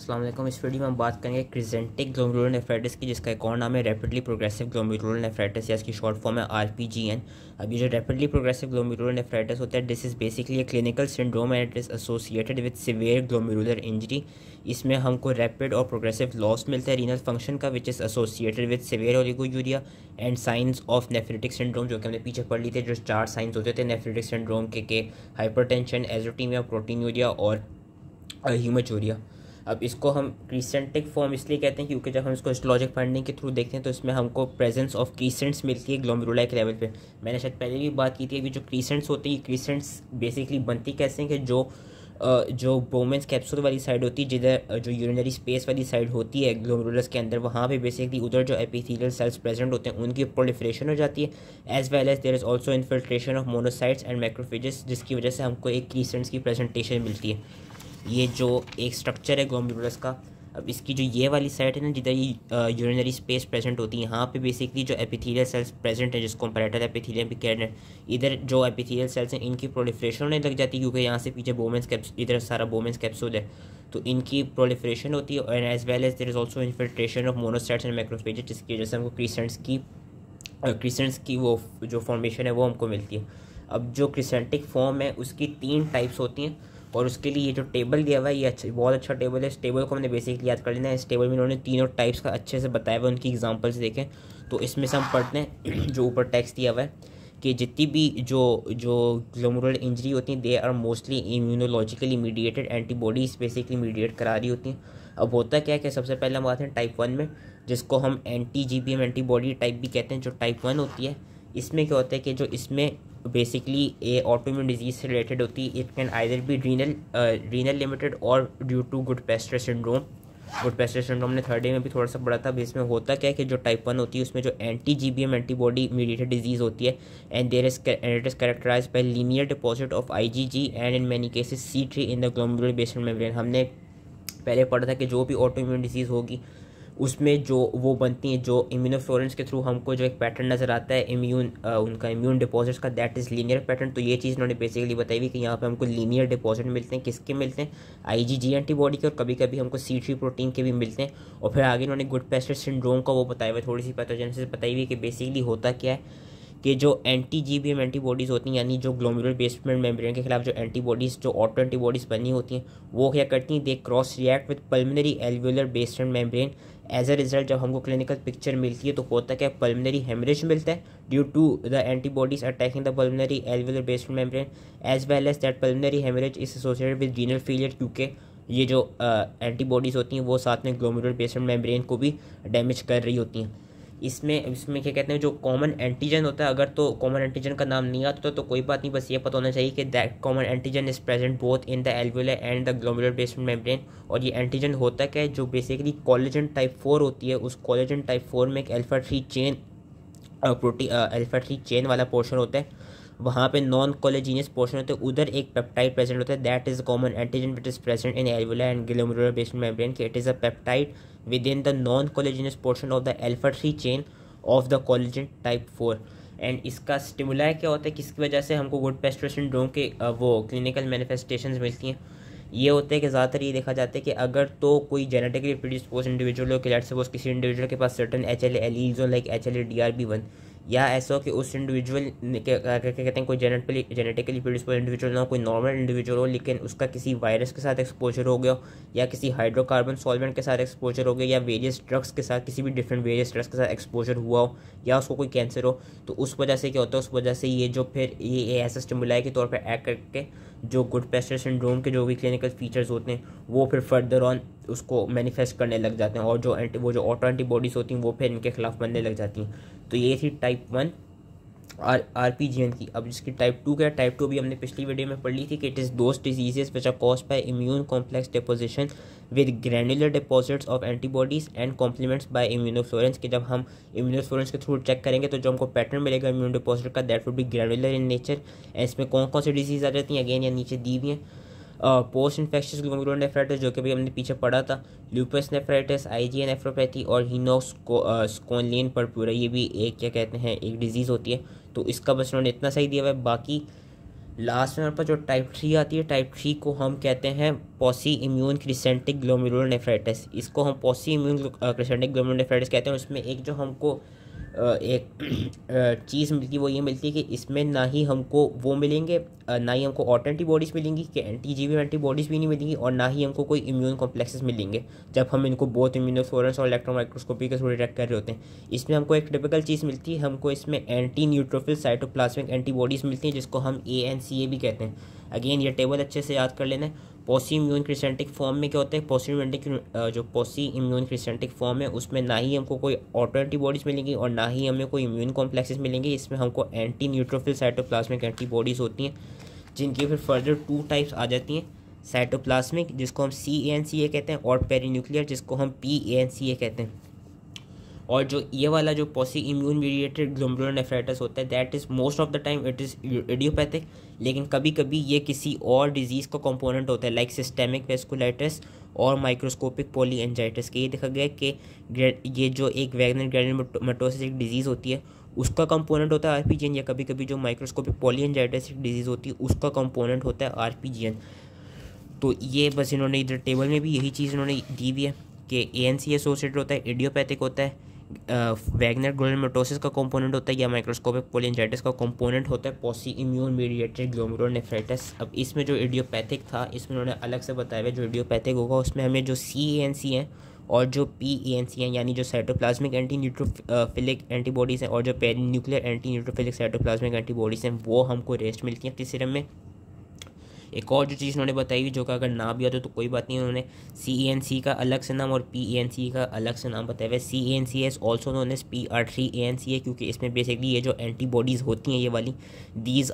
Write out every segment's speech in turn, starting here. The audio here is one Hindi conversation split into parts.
अस्सलाम वालेकुम। इस वीडियो में हम बात करेंगे क्रिजेंटिक ग्लोमेरुलर नेफ्राइटिस की, जिसका एक और नाम है रैपिडली प्रोग्रेसिव ग्लोमेरुलर नेफ्राइटिस, या इसकी शॉर्ट फॉर्म है आरपीजीएन। अब ये जो रैपिडली प्रोग्रेसिव ग्लोमेरुलर नेफ्राइटिस होता है, this is basically a clinical syndrome and it is associated with severe glomerular injury. इसमें हमको रैपिड और प्रोग्रेसिव लॉस मिलता है रीनल फंक्शन का, which is associated with severe oliguria and science of nephritic syndrome, जो कि हमने पीछे पढ़ ली थे। जो 4 साइंस होते थे नेफ्रिटिक सिंड्रोम के हाइपरटेंशन, एजोटीमिया, प्रोटीनूरिया और ह्यूमेचूरिया। अब इसको हम क्रीसेंटिक फॉर्म इसलिए कहते हैं क्योंकि जब हम इसको हिस्टोलॉजिक फाइंडिंग के थ्रू देखते हैं तो इसमें हमको प्रेजेंस ऑफ क्रीसेंट्स मिलती है ग्लोमेरुला के लेवल पे। मैंने शायद पहले भी बात की थी। अभी जो क्रीसेंट्स होती है, क्रीसेंट्स बेसिकली बनती कैसे हैं कि जो बोमेंस कैप्सूल वाली साइड होती है, जिधर जो यूरिनरी स्पेस वाली साइड होती है ग्लोमेरुलस के अंदर, वहाँ पे बेसिकली उधर जो एपिथेलियल सेल्स प्रेजेंट होते हैं उनकी प्रोलिफरेशन हो जाती है, as well as there is also infiltration of monocytes and macrophages, जिसकी वजह से हमको एक क्रीसेंट्स की प्रेजेंटेशन मिलती है। ये जो एक स्ट्रक्चर है ग्लोमेरुलस का, अब इसकी जो ये वाली साइड है ना, जिधर ये यूरिनरी स्पेस प्रेजेंट होती है, यहाँ पे बेसिकली जो एपिथेलियल सेल्स प्रेजेंट है, जिसको हम पैरेटल एपिथेलियम भी कह रहे हैं, इधर जो एपिथेलियल सेल्स हैं इनकी प्रोलिफरेशन होने लग जाती है, क्योंकि यहाँ से पीछे बोमेंस कैप्सूल, इधर सारा बोमेंस कैप्सूल है, तो इनकी प्रोलिफरेशन होती है। और as well as there is also infiltration of monocytes and macrophages, जिसकी वजह से हमको क्रीसेंट्स की वो जो फॉर्मेशन है वो हमको मिलती है। अब जो क्रिसेंटिक फॉर्म है उसकी 3 टाइप्स होती हैं, और उसके लिए ये जो टेबल दिया हुआ है ये बहुत अच्छा टेबल है। इस टेबल को हमने बेसिकली याद कर लेना है। इस टेबल में इन्होंने तीनों टाइप्स का अच्छे से बताया हुआ, उनकी एग्जांपल्स देखें तो इसमें से हम पढ़ते हैं जो ऊपर टेक्स्ट दिया हुआ है कि जितनी भी जो जो ग्लोमेरुलर इंजरी होती हैं, they are mostly immunologically mediated, antibodies basically mediate करा रही होती हैं। अब होता क्या है कि सबसे पहले हम आते हैं टाइप 1 में, जिसको हम एंटी जीबीएम एंटीबॉडी टाइप भी कहते हैं। जो टाइप 1 होती है, इसमें क्या होता है कि जो इसमें बेसिकली ए ऑटोइम्यून डिजीज से रिलेटेड होती है। It can either be renal limited और due to Goodpasture syndrome. Goodpasture syndrome ने थर्ड डे में भी थोड़ा सा पढ़ा था। इसमें होता क्या है कि जो टाइप 1 होती है उसमें जो anti GBM antibody mediated disease होती है, and it is characterize by linear deposit of IgG and in many cases C3 in the glomerular basement membrane. हमने पहले पढ़ा था कि जो भी ऑटोइम्यून डिजीज़ होगी उसमें जो वो बनती हैं, जो इम्यूनोफ्लोरेंस के थ्रू हमको जो एक पैटर्न नज़र आता है उनका इम्यून डिपॉजिट्स का, दैट इज़ लीनियर पैटर्न। तो ये चीज़ उन्होंने बेसिकली बताई हुई कि यहाँ पे हमको लीनियर डिपॉजिट मिलते हैं। किसके मिलते हैं? आईजीजी एंटीबॉडी के, और कभी कभी हमको C3 प्रोटीन के भी मिलते हैं। और फिर आगे उन्होंने गुड-पेस्टर सिंड्रोम का वो बताया हुआ, थोड़ी सी पैथोजेनेसिस बताई हुई कि बेसिकली होता क्या है कि जो एंटी जीबीएम एंटीबॉडीज़ होती हैं, यानी जो ग्लोमेरुलर बेसमेंट मेम्ब्रेन के खिलाफ जो एंटीबॉडीज़, जो ऑटो एंटीबॉडीज़ बनी होती हैं, वो क्या करती हैं? They cross react with pulmonary alveolar basement membrane. As a result जब हमको क्लिनिकल पिक्चर मिलती है तो होता क्या है? पल्मोनरी हेमरेज मिलता है due to the antibodies attacking the pulmonary alveolar basement membrane, as well as that pulmonary haemorrhage is associated with renal failure, क्योंकि ये जो एंटीबॉडीज़ होती हैं वो साथ में ग्लोमेरुलर बेसमेंट मेम्ब्रेन को भी डैमेज कर रही होती हैं। इसमें क्या कहते हैं, जो कॉमन एंटीजन होता है, अगर तो कॉमन एंटीजन का नाम नहीं आता तो कोई बात नहीं, बस ये पता होना चाहिए कि that common antigen is present both in the alveolar and the glomerular basement membrane. और ये एंटीजन होता क्या है? जो बेसिकली कोलेजन टाइप 4 होती है, उस कोलेजन टाइप 4 में एक अल्फा 3 चेन वाला पोर्शन होता है, वहाँ पे नॉन कोलेजिनियस पोर्शन होता है, उधर एक पेप्टाइड प्रेजेंट होता है, that is common antigen which is present in alveolar and glomerular basement membrane. It is a peptide within the non collagenous portion of the alpha 3 chain of the collagen type 4। And इसका स्टिमुलाई क्या होता है, किसकी वजह से हमको गुड-पेस्टर सिंड्रोम के वो क्लिनिकल मैनिफेस्टेशंस मिलती हैं? ये होता है कि ज़्यादातर ये देखा जाता है कि अगर तो कोई जेनेटिकली प्रीडिस्पोज इंडिविजुअल हो, कि लेट्स सपोज किसी इंडिविजुअल के पास सर्टन HLA एलील्स हो, लाइक HLA-DRB1, या ऐसा हो कि उस इंडिविजुअल क्या कहते हैं, कोई जेनेटिकली प्रीडिस्पोज इंडिविजुअल ना हो, कोई नॉर्मल इंडिविजुअल हो, लेकिन उसका किसी वायरस के साथ एक्सपोजर हो गया हो, या किसी हाइड्रोकार्बन सॉल्वेंट के साथ एक्सपोजर हो गया, या वेरियस ड्रग्स के साथ, किसी भी डिफरेंट वेरियस ड्रग्स के साथ एक्सपोजर हुआ हो, या उसको कोई कैंसर हो, तो उस वजह से क्या होता है, उस वजह से ये जो फिर ये ऐसा स्टिमुलाई के तौर पर एक्ट करके जो गुड-पेस्टर सिंड्रोम के जो भी क्लिनिकल फीचर्स होते हैं वो फिर फर्दर ऑन उसको मैनिफेस्ट करने लग जाते हैं, और वो जो ऑटो एंटीबॉडीज़ होती हैं वो फिर इनके खिलाफ बनने लग जाती हैं। तो ये थी टाइप 1 आरपीजीएन की। अब जिसकी टाइप 2 क्या है? टाइप 2 भी हमने पिछली वीडियो में पढ़ ली थी कि it is those diseases which are caused by immune complex deposition with granular deposits of antibodies and complements by immunofluorescence. कि जब हम इम्यूनोफ्लोरेंस के थ्रू चेक करेंगे तो जो हमको पैटर्न मिलेगा इम्यून डिपॉजिट का, that would be granular in nature. इसमें कौन कौन सी डिजीज़ आ जाती हैं, अगेन या नीचे दी हुई हैं। पोस्ट इन्फेक्शियस ग्लोमेरुलर नेफ्राइटिस, जो कि भी हमने पीछे पढ़ा था, लूपस नेफ्राइटिस, आईजीए नेफ्रोपैथी, और हीनोस्कोलिन पर्पुरा, ये भी एक क्या कहते हैं एक डिजीज़ होती है। तो इसका बस उन्होंने इतना सही दिया हुआ है। बाकी लास्ट में हमारे पास जो टाइप 3 आती है, टाइप 3 को हम कहते हैं posse immune crescentic glomerular nephritis. इसको हम posse immune crescentic glomerular nephritis कहते हैं। उसमें एक जो हमको एक चीज़ मिलती है वो ये मिलती है कि इसमें ना ही हमको वो मिलेंगे, ना ही हमको ऑटो एंटीबॉडीज़ मिलेंगी कि एंटी-जीवी एंटीबॉडीज़ भी नहीं मिलेंगी, और ना ही हमको कोई इम्यून कॉम्प्लेक्सेस मिलेंगे जब हम इनको बहुत इम्यूनोफ्लोरेंस और इलेक्ट्रॉन माइक्रोस्कोपी के थ्रू डिटेक्ट कर रहे होते हैं। इसमें हमको एक टिपिकल चीज़ मिलती है, हमको इसमें एंटी न्यूट्रोफिल साइटोप्लाज्मिक एंटीबॉडीज़ मिलती हैं जिसको हम ANCA भी कहते हैं। अगेन ये टेबल अच्छे से याद कर लेना है। पॉसी इम्यून क्रिसेंटिक फॉर्म में क्या होता है, पॉसी इम्यून क्रिसेंटिक फॉर्म है उसमें ना ही हमको कोई ऑटो एंटीबॉडीज़ मिलेंगी और ना ही हमें कोई इम्यून कॉम्प्लेक्सेस मिलेंगे। इसमें हमको एंटी न्यूट्रोफिल साइटोप्लाज्मिक एंटीबॉडीज़ होती हैं, जिनकी फिर फर्दर 2 टाइप्स आ जाती हैं, साइटोप्लाज्मिक जिसको हम CANCA कहते हैं, और पेरीन्यूक्लियर जिसको हम PANCA कहते हैं। और जो ये वाला जो posse immune mediated glomerular nephritis होता है, that is most of the time it is idiopathic, लेकिन कभी कभी ये किसी और डिजीज़ का कंपोनेंट होता है, लाइक सिस्टेमिक वेस्कुलाइटिस और माइक्रोस्कोपिक पॉलीएंजाइटिस के। ये देखा गया कि ये जो एक वैगनर ग्रैन्युलोमेटोसिस एक डिजीज़ होती है उसका कंपोनेंट होता है RPGN, या कभी कभी जो माइक्रोस्कोपिक पॉलीएंजाइटिस एक डिजीज़ होती है उसका कंपोनेंट होता है RPGN। तो ये बस इन्होंने इधर टेबल में भी यही चीज़ इन्होंने दी हुई है कि ANC एसोसिएटेड होता है, इडियोपैथिक होता है, वैगनर ग्रैन्युलोमेटोसिस का कंपोनेंट होता है, या माइक्रोस्कोपिक पॉलीएंजाइटिस का कंपोनेंट होता है posse immune mediated glomerular nephritis. अब इसमें जो इडियोपैथिक था इसमें उन्होंने अलग से बताया हुआ, जो इडियोपैथिक होगा उसमें हमें जो CANC हैं और जो PANC हैं, यानी जो साइटोप्लाज्मिक एंटी न्यूट्रोफिलिक एंटीबॉडीज़ हैं और जो perinuclear anti neutrophilic cytoplasmic antibodies हैं, वो हमको रेस्ट मिलती हैं अपने सीरम में। एक और जो चीज़ उन्होंने बताई हुई, जो कि अगर ना भी आता तो कोई बात नहीं, उन्होंने CANC का अलग से नाम और PANC का अलग से नाम बताया हुआ है। CANC is also known as PR3ANCA, क्योंकि इसमें बेसिकली ये जो एंटीबॉडीज़ होती हैं ये वाली, these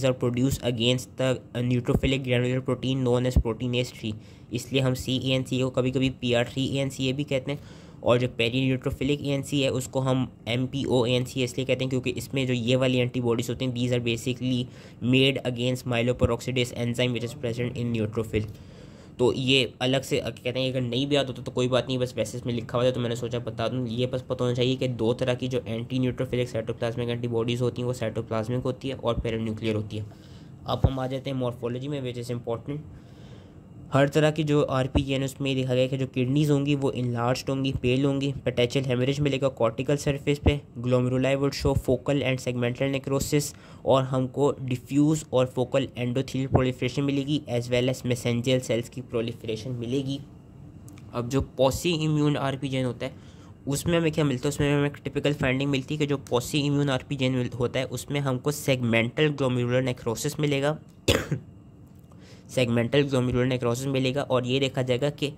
are produce against the neutrophilic granular protein known as proteinase 3, इसलिए हम CANCA को कभी कभी PR3ANCA भी कहते हैं। और जो पेरी न्यूट्रोफिलिक ANC है उसको हम MPOANCA इसलिए कहते हैं क्योंकि इसमें जो ये वाली एंटीबॉडीज़ होती हैं, these are basically made against myeloperoxidase enzyme which is present in neutrophil. तो ये अलग से कहते हैं, अगर नहीं भी आता तो कोई बात नहीं, बस वैसे इसमें लिखा हुआ है तो मैंने सोचा बता दूँ। ये बस पता होना चाहिए कि 2 तरह की जो एंटी न्यूट्रोफिलिक साइटोप्लाज्मिक एंटीबॉडीज़ होती हैं वो साइटोप्लाज्मिक होती है और पेरीन्यूक्लियर होती है। अब हम आ जाते हैं मॉर्फोलॉजी में, विच इज़ इंपॉर्टेंट। हर तरह की जो RPGN उसमें देखा गया कि जो किडनीज होंगी वो इनलार्ज्ड होंगी, पेल होंगी, पेटेचियल हेमरेज मिलेगा कॉर्टिकल सरफेस पे, glomeruli would show focal and segmental necrosis, और हमको डिफ्यूज़ और फोकल एंडोथेलियल प्रोलिफरेशन मिलेगी, as well as mesangial cells की प्रोलिफरेशन मिलेगी। अब जो पॉसी इम्यून RPGN होता है उसमें हमें क्या मिलता है, उसमें हमें एक टिपिकल फाइंडिंग मिलती है कि जो पॉसी इम्यून RPGN होता है उसमें हमको सेगमेंटल ग्लोमेरुलर नेक्रोसिस मिलेगा सेगमेंटल ग्लोमेरुलर नेक्रोसिस मिलेगा। और ये देखा जाएगा कि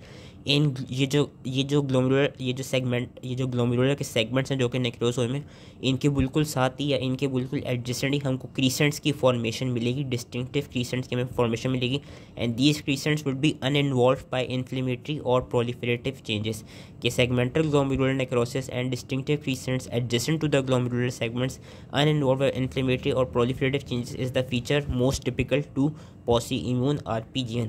ये जो ग्लोमेरुलर के सेगमेंट्स हैं जो कि नेक्रोस हुए में, इनके बिल्कुल साथ ही या इनके बिल्कुल एडजेसेंट ही हमको क्रीसेंट्स की फॉर्मेशन मिलेगी, डिस्टिंक्टिव क्रीसेंट्स की हमें फॉर्मेशन मिलेगी। And these crescents would be uninvolved by inflammatory और प्रोलिफरेटिव चेंजेस। कि segmental glomerular necrosis and distinctive crescents adjacent to the glomerular segments uninvolved by inflammatory और proliferative changes is the feature most typical to pauci immune RPGN।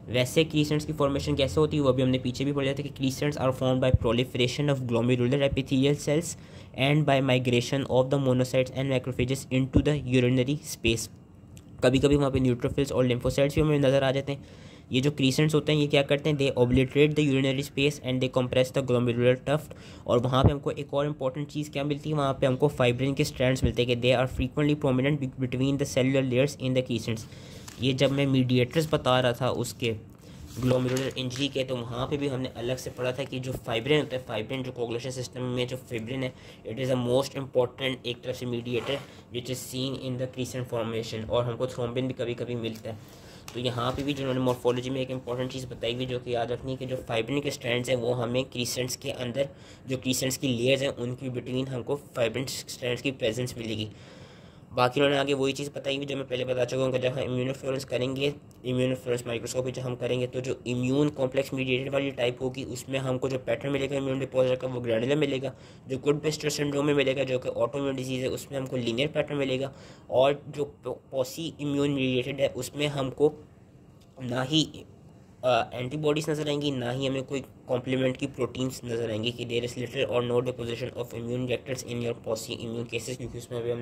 वैसे क्रीसेंट्स की फॉर्मेशन कैसे होती है वो अभी हमने पीछे भी पढ़ा था कि crescents are formed by proliferation of glomerular epithelial cells and by migration of the monocytes and macrophages into the urinary space. कभी कभी वहाँ पे न्यूट्रोफिल्स और लिम्फोसाइट्स भी हमें नज़र आ जाते हैं। ये जो क्रीसेंट्स होते हैं ये क्या करते हैं, they obliterate the urinary space and they compress the glomerular tuft. और वहाँ पे हमको एक और इंपॉर्टेंट चीज़ क्या मिलती है, वहाँ पे हमको फाइब्रिन के स्ट्रैंड्स मिलते हैं कि they are frequently prominent between the cellular layers in the crescents. ये जब मैं मीडिएटर्स बता रहा था उसके ग्लोमेरुलर इंजरी के, तो वहाँ पे भी हमने अलग से पढ़ा था कि जो फाइब्रिन होता है, फाइब्रिन जो कोगुलेशन सिस्टम में जो फाइब्रिन है, it is a most important एक तरह से mediator which is seen in the crescent formation. और हमको थ्रोम्बिन भी कभी कभी मिलता है। तो यहाँ पे भी जिन्होंने मॉर्फोलॉजी में एक इंपॉर्टेंट चीज़ बताई हुई जो कि याद रखनी है कि जो फाइब्रिन के स्ट्रैंड्स हैं वो हमें क्रीसेंट्स के अंदर, जो क्रीसेंट्स की लेयर्स हैं उनकी बिटवीन हमको फाइब्रिन स्ट्रैंड्स की प्रेजेंस मिलेगी। बाकी उन्होंने आगे वही चीज़ बताई हुई जो मैं पहले बता चुका हूँ कि जब हम इम्यूनोफ्लोरेंस करेंगे, इम्यूनोफ्लोरेंस माइक्रोस्कोपी जब हम करेंगे तो जो इम्यून कॉम्प्लेक्स मीडिएटेड वाली टाइप होगी उसमें हमको जो पैटर्न मिलेगा इम्यून डिपॉजिटर का वो ग्रैनुलर मिलेगा। जो गुड बेस्टर सिंड्रोम में मिलेगा जो कि ऑटोइम्यून डिजीज़ है उसमें हमको लीनियर पैटर्न मिलेगा। और जो पॉसी इम्यून मीडिएटेड है उसमें हमको ना ही एंटीबॉडीज़ नज़र आएंगी, ना ही हमें कोई कॉम्प्लीमेंट की प्रोटीन्स नज़र आएंगी कि देयर इज लिटिल और no deposition of immune reactors in your pauci immune cases, क्योंकि उसमें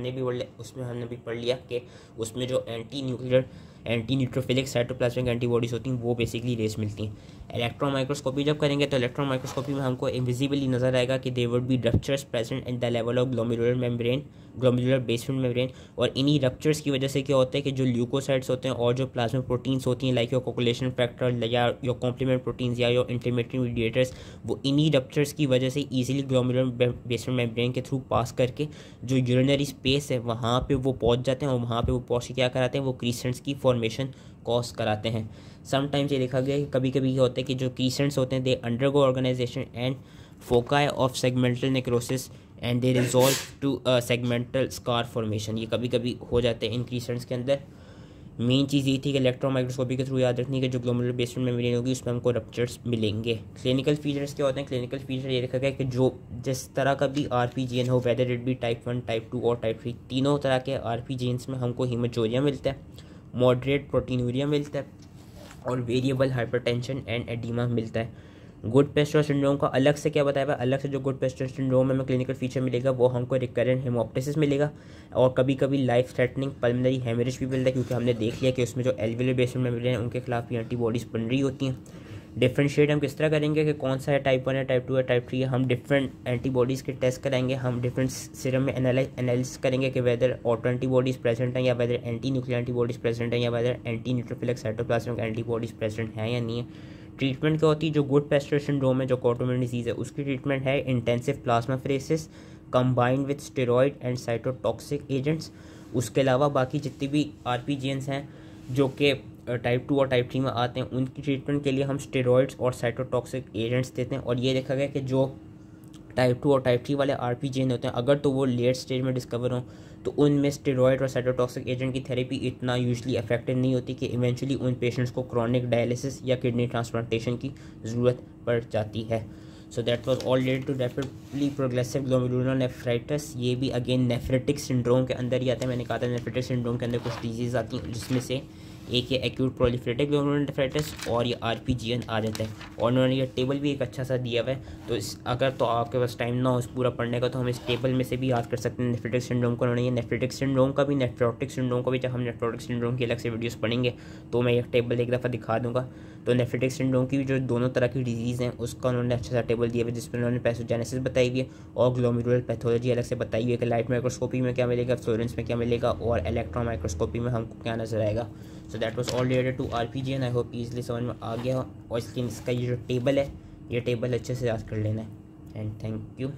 हमने भी पढ़ लिया कि उसमें जो एंटी न्यूट्रोफिलिक साइटोप्लाज्मिक एंटीबॉडीज़ होती हैं वो बेसिकली रेस मिलती हैं। इलेक्ट्रॉन माइक्रोस्कोपी जब करेंगे तो इलेक्ट्रॉन माइक्रोस्कोपी में हमको इनविजिबली नज़र आएगा कि there would be ruptures present in the level of glomerular basement membrane, और इन्हीं रप्चर्स की वजह से क्या होता है कि जो ल्यूकोसाइट्स होते हैं और जो प्लाज्मा प्रोटीन्स होती हैं लाइक योर कोकुलेशन फैक्टर या योर कॉम्प्लीमेंट प्रोटीन्स या योर इंटरमीडिएट मीडिएटर्स, वो इन्हीं रप्चर्स की वजह से ईजिली ग्लोमेरुलर बेसमेंट मेम्ब्रेन के थ्रू पास करके जो यूरिनरी स्पेस है वहाँ पे वो पहुँच जाते हैं, और वहाँ पे वो पहुँच के क्या कराते हैं, वो क्रीसेंट्स की फॉर्मेशन कॉज कराते हैं। समटाइम्स ये देखा गया है कि कभी कभी ये होता है कि जो क्रीसेंट्स होते हैं they undergo organisation and foci of segmental necrosis and they resolve to segmental scar formation. ये कभी कभी हो जाते हैं इन क्रीसेंट्स के अंदर। मेन चीज़ ये थी कि इलेक्ट्रॉन माइक्रोस्कोपी के थ्रू याद रखनी कि जो ग्लोमेरुलर बेसमेंट मेम्ब्रेन होगी उसमें हमको रप्चर्स मिलेंगे। क्लिनिकल फीचर्स क्या होते हैं? क्लिनिकल फीचर ये देखा गया कि जो जिस तरह का भी RP-GN हो, whether it be type 1, type 2 और टाइप 3, तीनों तरह के RP-GNs में हमको हीमोचोरिया मिलता है, मॉडरेट प्रोटीनूरिया मिलता है और वेरिएबल हाइपरटेंशन एंड एडीमा मिलता है। गुड पेस्टर सिंड्रोम का अलग से क्या बताया हुआ है? अलग से जो गुड पेस्टर सिंड्रोम में हमें क्लिनिकल फीचर मिलेगा वो हमको रिकरेंट हेमोप्टिसिस मिलेगा, और कभी कभी लाइफ थ्रेटनिंग पल्मोनरी हेमरेज भी मिलता है, क्योंकि हमने देख लिया कि उसमें जो एल्वियोलर बेसमेंट मेम्ब्रेन है उनके खिलाफ भी एंटीबॉडीज़ बन रही होती हैं। डिफ्रेंशिएट हम किस तरह करेंगे कि कौन सा है, टाइप 1 है, टाइप 2 है, टाइप 3 है? हम डिफरेंट एंटीबॉडीज़ के टेस्ट कराएंगे, हम डिफरेंट सीरम में एनालिसिस करेंगे कि वेदर ऑटो एंटीबॉडीज़ प्रेजेंट हैं या whether anti nuclear antibodies present हैं या whether anti neutrophilic cytoplasmic antibodies present हैं या नहीं है। ट्रीटमेंट क्या होती है? जो गुड पेस्टर सिंड्रोम है, जो ऑटोइम्यून डिजीज़ है, उसकी ट्रीटमेंट है intensive plasmapheresis combined with steroid and cytotoxic agents. उसके अलावा बाकी जितनी भी RP-GNs हैं जो कि टाइप 2 और टाइप 3 में आते हैं उनकी ट्रीटमेंट के लिए हम स्टेरॉइड्स और साइटोटॉक्सिक एजेंट्स देते हैं। और ये देखा गया कि जो टाइप 2 और टाइप 3 वाले RP-GN होते हैं अगर तो वो लेट स्टेज में डिस्कवर हों तो उनमें स्टेरॉइड और साइटोटॉक्सिक एजेंट की थेरेपी इतना यूजुअली इफेक्टिव नहीं होती कि इवेंचुअली उन पेशेंट्स को क्रॉनिक डायलिसिस या किडनी ट्रांसप्लांटेशन की ज़रूरत पड़ जाती है। So that was all related to rapidly progressive glomerulonephritis. ये भी अगेन नेफ्रेटिक सिंड्रोम के अंदर ही आता है। मैंने कहा था नेफ्रेटिक सिंड्रोम के अंदर कुछ डिजीज़ आती हैं जिसमें से एक ये एक्यूट प्रोलिफरेटिव ग्लोमेरुलोनेफ्राइटिस और ये RP-GN आ जाता है। और उन्होंने ये टेबल भी एक अच्छा सा दिया हुआ है, तो अगर तो आपके पास टाइम ना हो इस पूरा पढ़ने का तो हम इस टेबल में से भी याद कर सकते हैं नेफ्रेटिक सिंड्रोम को। उन्होंने ये नेफ्रेटिक सिंड्रोम का भी, नेफ्रोटिक सिंड्रोम का भी, जब हम नेफ्रोटिक सिंड्रोम की अलग से वीडियोस पढ़ेंगे तो मैं ये टेबल एक दफ़ा दिखा दूंगा। तो नेफ्रेटिक सिंड्रोम की जो दोनों तरह की डिजीज़ हैं उसका उन्होंने अच्छा सा टेबल दिया हुआ है जिसमें उन्होंने पैथोजेनेसिस बताई हुई है और ग्लोमेरुलर पैथोलॉजी अलग से बताई हुई है कि लाइट माइक्रोस्कोपी में क्या मिलेगा, फ्लोरेंस में क्या मिलेगा और इलेक्ट्रॉन माइक्रोस्कोपी में हमको क्या नज़र आएगा। So that was all related to RP-GN। I hope easily समझ में आ गया, और इसका ये जो टेबल है ये टेबल अच्छे से याद कर लेना है। And thank you.